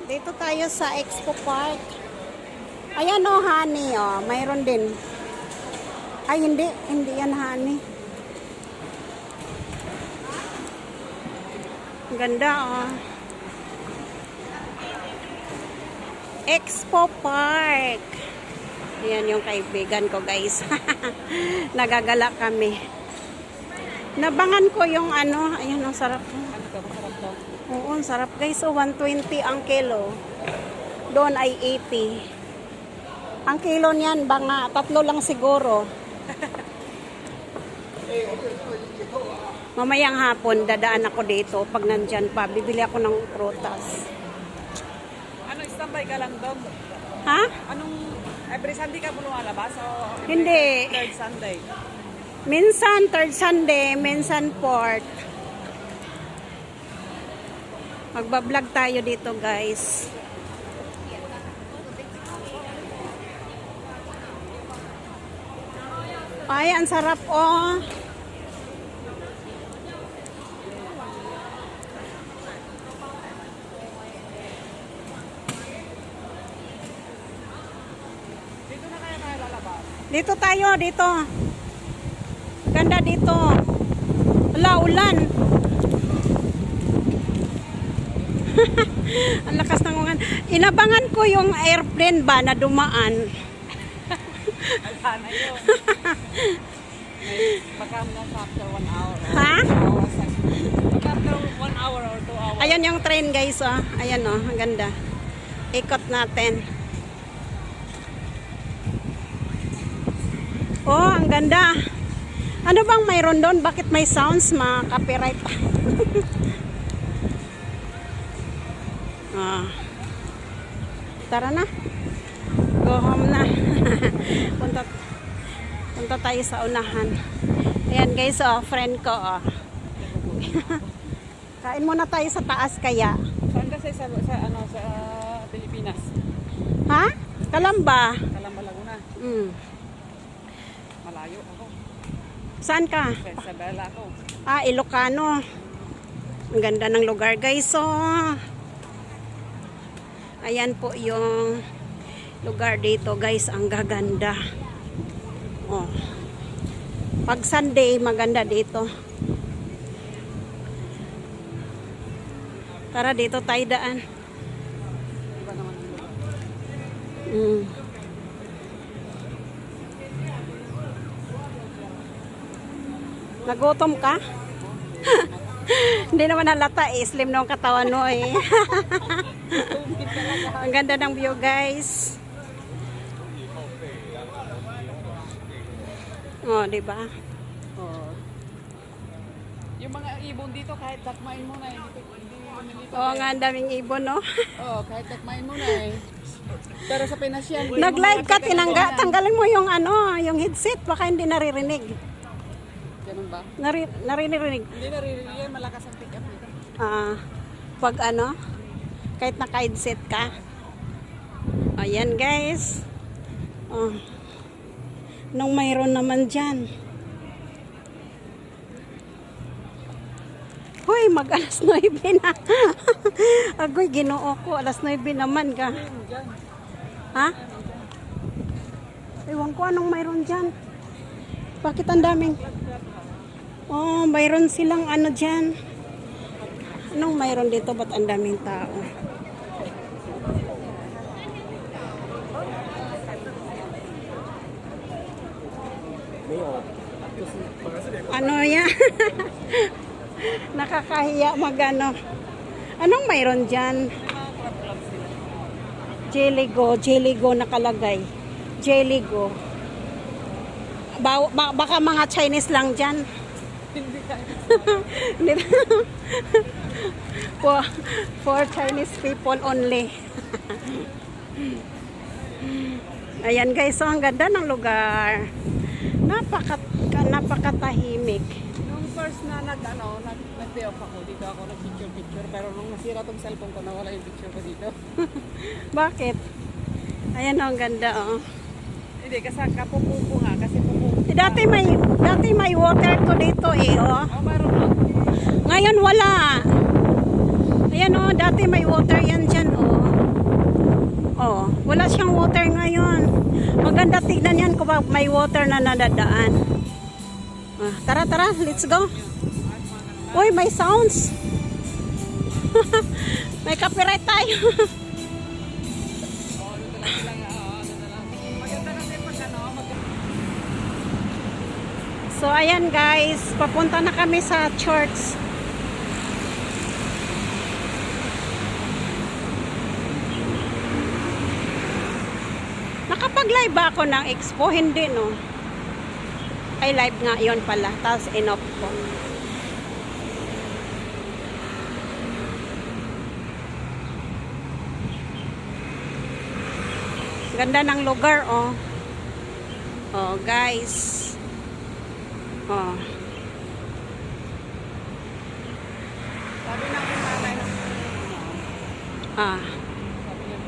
Dito tayo sa Expo Park. Ayan o, honey. Oh, mayroon din. Ay, hindi. Hindi yan honey. Ganda oh. Expo Park. Ayan yung kaibigan ko guys. Nagagala kami. Nabangan ko yung ano. Ayan ang sarap. Oo, ang sarap guys. So, 120 ang kilo. Doon ay 80. Ang kilo niyan, banga, 3 lang siguro. Mamayang hapon, dadaan ako dito. Pag nandyan pa, bibili ako ng prutas. Ano, standby ka lang doon? Ha? Anong, every Sunday ka mo lumalabas? O Hindi. third Sunday? Minsan, third Sunday, minsan fourth. Magbablog tayo dito guys. Ay, ang sarap oh. Dito na kaya tayo lalabas? Dito tayo, dito. Ganda dito. Wala, ulan. Ang lakas ng ulan. Inabangan ko yung airplane ba na dumaan. Alha na yun. Baka nasa after 1 hour. Ha? Baka after 1 hour or 2 hours. Ayan yung train guys oh. Ayan oh, ang ganda. Ikot natin. Oh, ang ganda. Ano bang mayroon doon? Bakit may sounds? Copyright. Ah. Tara na. Go home na. punta tayo sa unahan. Ayan guys, oh, friend ko. Oh. Kain muna tayo sa taas kaya. Saan kasi sa Pilipinas? Ha? Kalamba. Kalamba, Laguna. Malayo ako. Saan ka? Sa Bella ako. Ah, Ilocano. Ang ganda ng lugar guys. So, ayan po yung lugar dito guys. Ang gaganda. Oh. Pag Sunday, maganda dito. Tara dito tayo daan. Iba naman yung lugar. Nagutom ka? Hindi naman halata eh. Slim na ang katawan mo eh. Ang ganda ng view guys. Oh, di ba? Oh. Yung mga ibon dito kahit takmain mo na hindi Oh, nga ang daming ibon, no? Oh, kahit takmain mo na eh. Pero sa Pinas yan. Nag-live ka, tanggalin mo yung ano, yung headset, baka hindi naririnig. Ganun ba? Naririnig. Hindi naririnig yan, malakas ang pick up dito. Pag ano, kahit naka-headset ka. Ayan guys. Oh. Nung mayroon naman dyan. Hoy, mag-alas 9 na. Agoy, ginoo ko. Alas 9 naman ka. Ha? Ewan ko anong mayroon dyan. Bakit ang daming? Oh, mayroon silang ano dyan. Anong mayroon dito? Ba't ang daming tao? Ano yan? Nakakahiya magano. Anong mayroon dyan? Jellygo nakalagay. Jellygo. Baka mga Chinese lang dyan. for Chinese people only. Ayan guys, so ang ganda ng lugar. Napakatahimik. Nung first na nag-day off ako, dito ako nag-picture, pero nung nasira tong cellphone ko, nawala yung picture ko dito. Bakit? Ayan oh, ang ganda oh. Hindi, kasi kapupupo nga, kasi pupupo. Dati may water to dito eh oh. Oh, mayroon na. Ngayon wala. Ayan oh, dati may water yan dyan oh. water ngayon. Maganda tignan yan kung may water na nadadaan. Tara, tara, let's go. Uy, may sounds. May copyright tayo. So, ayan guys, papunta na kami sa church. Nakapag-live ba ako ng expo? Hindi, no? Ay, live nga, yun pala. Tapos, in-off ko. Ganda ng lugar, oh. Oh, guys. Oh. Sabi ng nanay ng sabi niya,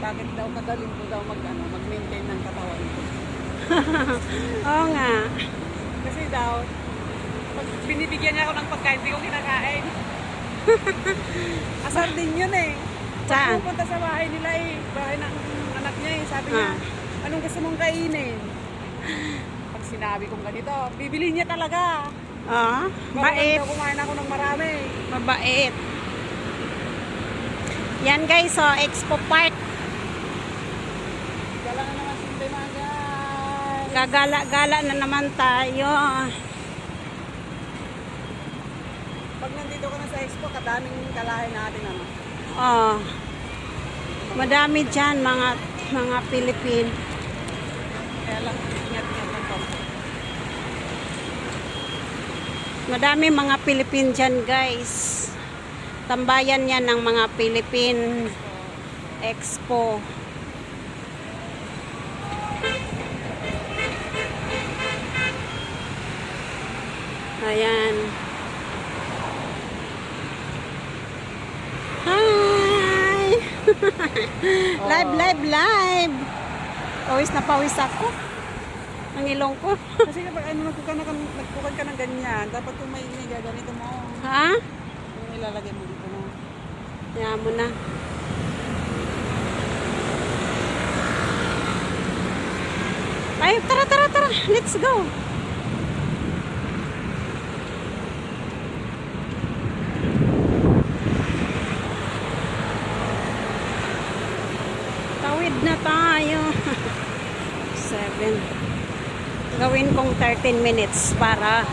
bakit daw magaling ko daw mag-maintain ng katawan ko. Oo nga. Kasi daw, pag binibigyan niya ako ng pagkain, hindi ko kinakain. Asar din yun eh. Saan? Pag pupunta sa bahay nila bahay ng anak niya sabi niya, anong gusto mong kainin? Pag sinabi kong ganito, bibili niya talaga. Bait. Daw kumain ako ng marami. Mabait. Yan guys, so Expo Park. Gala na naman simple mga guys. Gagala-gala na naman tayo. Pag nandito ka na sa Expo, kadaming kalahin natin ano. Oh. Madami dyan mga Pilipin. Kaya lang, ingat-ingat lang po. Madami mga Pilipin dyan guys. Tambayan yan ng mga Pilipin Expo. Ayan. Hi! Live! Pawis na pawis ako. Ang ilong ko. Kasi kapag nagpukan ka ng ganyan, dapat kung may gaganito mo, Ha? yung ilalagay mo dito mo. Kaya mo na. Ay, tara. Let's go. Tawid na tayo. 7. Gawin kong 13 minutes para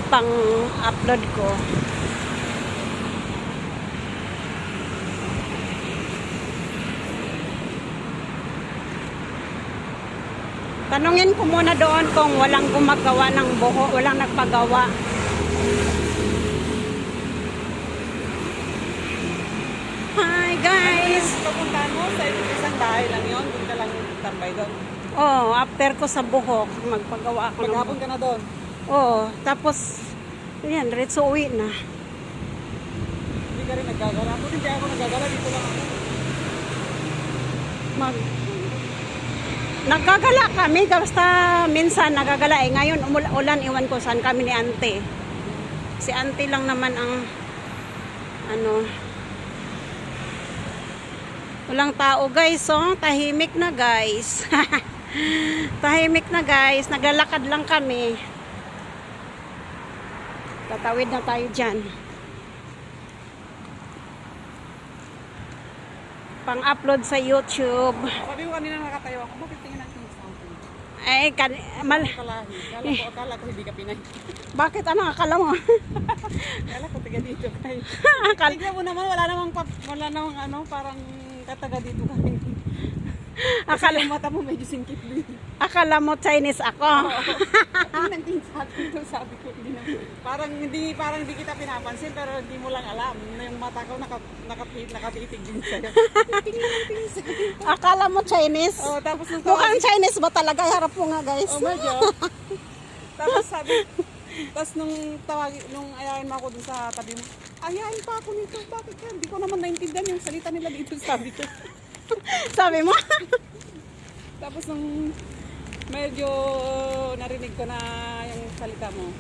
pang-upload ko. Tanungin ko muna doon kung walang gumagawa ng buho, walang nagpagawa. Hi guys! Papuntahan mo sa isang bahay lang yun, doon ka lang tambay doon. Oh, after ko sa buhok, magpagawa ako ng Maghapon ka na doon. Oh, tapos yan, diretso uwi na. Hindi ka rin naggagala. Kung hindi ako naggagala, dito lang ako. Nagagala kami, basta minsan nagagala eh. Ngayon ulan, iwan ko saan kami ni Ante. Si Ante lang naman ang walang tao guys, oh. Tahimik na guys. Tahimik na guys, naglalakad lang kami. Tatawid na tayo dyan. Pang-upload sa YouTube. Sabi ko kanina nakatayo ako, bakit tingin natin yung something? Ay, Kalahi. Akala ko hindi ka Pinay. bakit? Ano akala mo? Akala ko taga dito kayo. Akala, Tignan mo naman, wala namang parang kataga dito kayo. akala, Yung mata mo medyo singkit din. akala mo Chinese ako. Tingnan sa akin to, sabi ko, parang hindi kita pinapansin, pero hindi mo lang alam na yung mata ko nakatitig din sa'yo. Tingnan sa'yo. Akala mo Chinese? Oh, tapos nung Mukhang Chinese ba talaga? Harap mo nga guys. oh, medyo. Tapos nung ayayin mo ako dun sa tabi mo, ayayin pa ako nito, bakit ka? Hindi ko naman naintindihan yung salita nila dito, sabi ko. Sabi mo? Tapos nung medyo narinig ko na yung salita mo,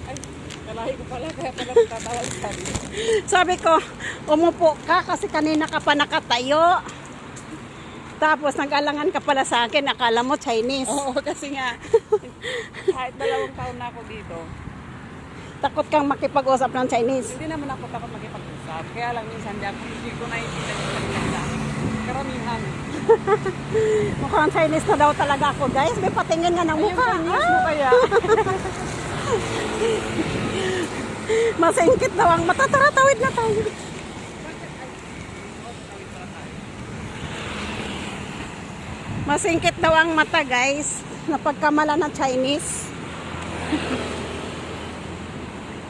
ay, kalahi ko pala, kaya pala tatawag sabi. Sabi ko, umupo ka kasi kanina ka pa nakatayo. Tapos nag-alangan ka pala sa akin, akala mo Chinese. Oo, kasi nga, kahit 2 taon na ako dito, Takot kang makipag-usap ng Chinese. hindi naman ako takot makipag-usap. Kaya lang minsan hindi ko naiintindihan yung kanila. Karamihan. Mukhang Chinese na daw talaga ako, guys. May patingin nga ng mukha. Ayun, news mo kaya. Masingkit daw ang mata. Tara, tawid na tayo. Masingkit daw ang mata, guys. Napagkamala ng Chinese.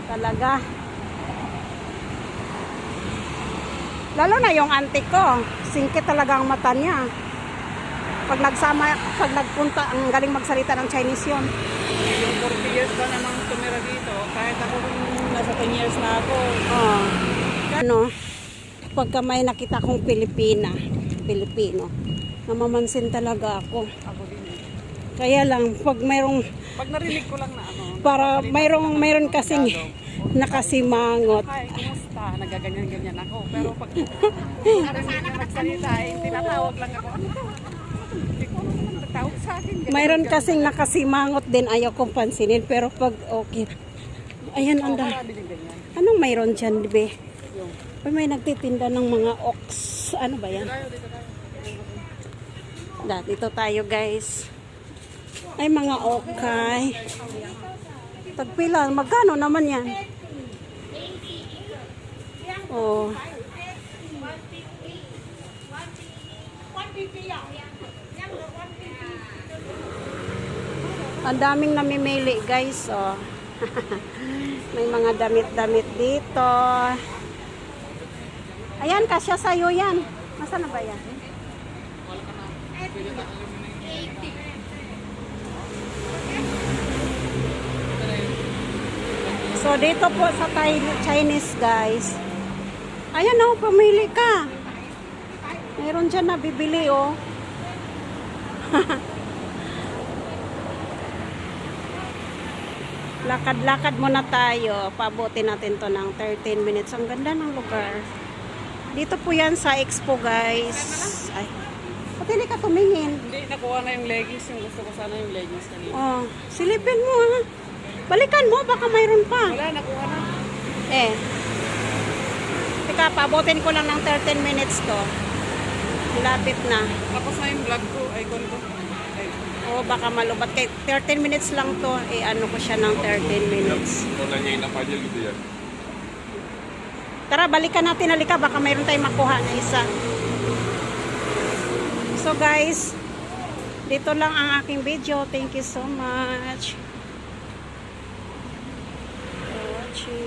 Talaga. Lalo na yung auntie ko. Singkit talaga ang mata niya. Pag nagpunta, ang galing magsalita ng Chinese yun. Yung 40 years ba namang tumira dito, kahit ako kung nasa 10 years na ako. Oh. Ano, pagka may nakita kong Pilipino, namamansin talaga ako. Ako din. Kaya lang, pag mayroong, Pag narinig ko lang na para mayroon kasing nakasimangot. Hi, kumusta? Nagaganyan-ganyan ako. Pero pag narinig na magsalita, tinatawag lang ako. Ano to? Hindi ko alam naman nagtawag sa akin. Mayroon kasing nakasimangot din, ayaw kong pansinin. Pero pag okay, ayan, anda. Marami din ganyan. Anong mayroon dyan, be? Yung, Ay, may nagtitinda ng mga ox. Ano ba yan? dito tayo. Dito tayo, guys. Ay, mga okay. Tagpila, magkano naman yan? Oh. Ang daming namimili, guys. Oh. May mga damit-damit dito. Ayan, kasya sa'yo yan. Nasaan na ba yan? So, dito po sa Chinese, guys. Ayan, oh, pamili ka. Meron dyan na bibili, oh. Lakad-lakad muna tayo. Pabutin natin to ng 13 minutes. Ang ganda ng lugar. Dito po yan sa Expo, guys. Ay, pati hindi ka tumingin. Hindi, nakuha na yung leggings. Yung gusto ko sana yung leggings kanina. Oh, silipin mo, ha. Balikan mo, baka mayroon pa. Wala, nakuha na. Eh. Teka, pabutin ko lang ng 13 minutes to. Lapit na. Tapos na yung vlog ko, icon ko. Ay, O, baka malubat. Kay 13 minutes lang to. Eh, ano ko siya ng 13 minutes. Una niya inapalya gitu ya. Tara, balikan natin. Halika, baka mayroon tayong makuha na isa. So, guys, dito lang ang aking video. Thank you so much.